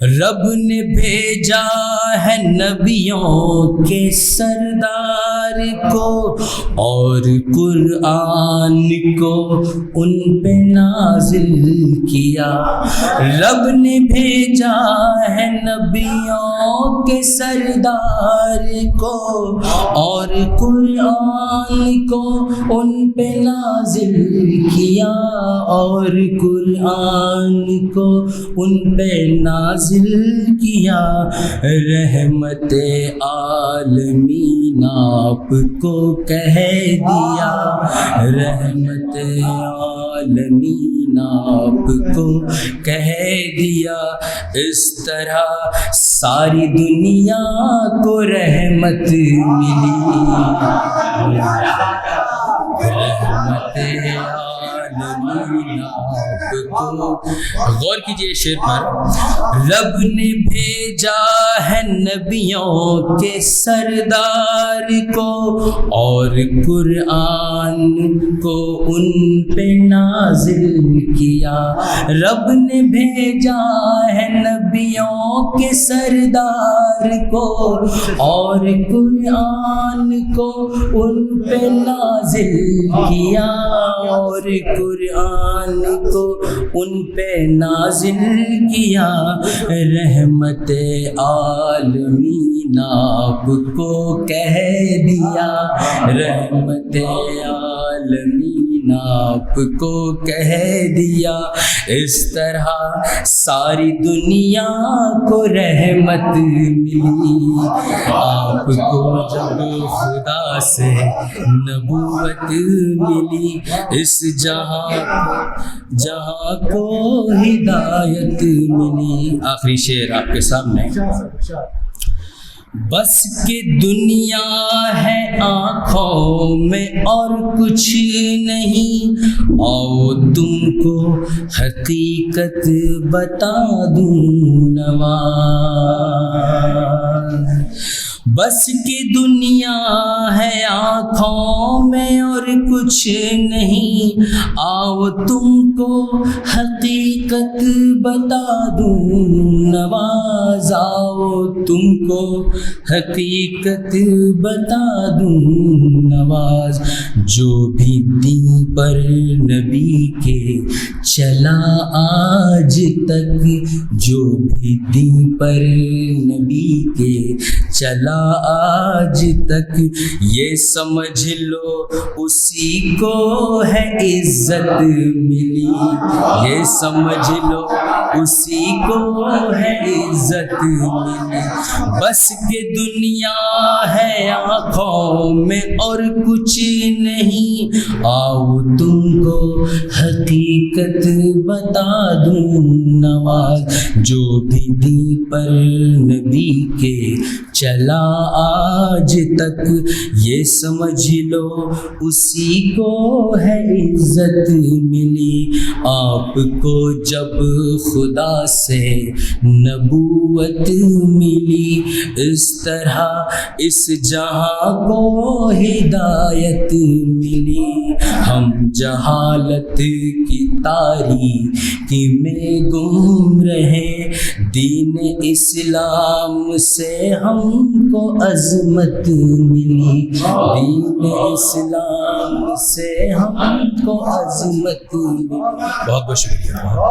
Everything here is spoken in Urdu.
رب نے بھیجا ہے نبیوں کے سردار کو اور قرآن کو ان پہ نازل کیا. رب نے بھیجا ہے نبیوں کے سردار کو اور قرآن کو ان پہ نازل کیا اور قرآن کو ان پہ نازل کیا. رحمت عالمین آپ کو کہہ دیا. رحمت عالمین آپ کو کہہ دیا. اس طرح ساری دنیا کو رحمت ملی. رحمت عالمین آپ کو. غور کیجئے شعر پر. رب نے بھیجا ہے نبیوں کے سردار کو اور قرآن کو ان پہ نازل کیا. رب نے بھیجا ہے نبیوں کے سردار کو اور قرآن کو ان پہ نازل کیا اور قرآن کو ان پہ نازل کیا. رحمت عالمین آپ کو کہہ دیا. رحمت عالمین آپ کو کہہ دیا. اس طرح ساری دنیا کو رحمت ملی. آپ کو جب خدا سے نبوت ملی اس جہاں کو ہدایت ملی. آخری شعر آپ کے سامنے. بس کہ دنیا ہے آنکھوں میں اور کچھ نہیں. آؤ تم کو حقیقت بتا دوں نواز. بس کہ دنیا ہے آنکھوں میں اور کچھ نہیں. آؤ تم کو حقیقت بتا دوں نواز. آؤ تم کو حقیقت بتا دوں نواز. جو بھی دین پر نبی کے چلا آج تک, جو بھی دین پر نبی کے چلا آج تک, یہ سمجھ لو اسی کو ہے عزت ملی. یہ سمجھ لو اسی کو ہے عزت ملی. بس کہ دنیا ہے آنکھوں میں اور کچھ نہیں. آؤ تم کو حقیقت بتا دوں نواز. جو بھی دین پر نبی کے چلا آج تک, یہ سمجھ لو اسی کو ہے عزت ملی. آپ کو جب خدا سے نبوت ملی اس طرح اس جہاں کو ہدایت ملی. ہم جہالت کی تاریکی میں گم رہے, دین اسلام سے ہم کو عظمت ملی. دین اسلام سے ہم کو عظمت ملی. بہت بہت شکریہ.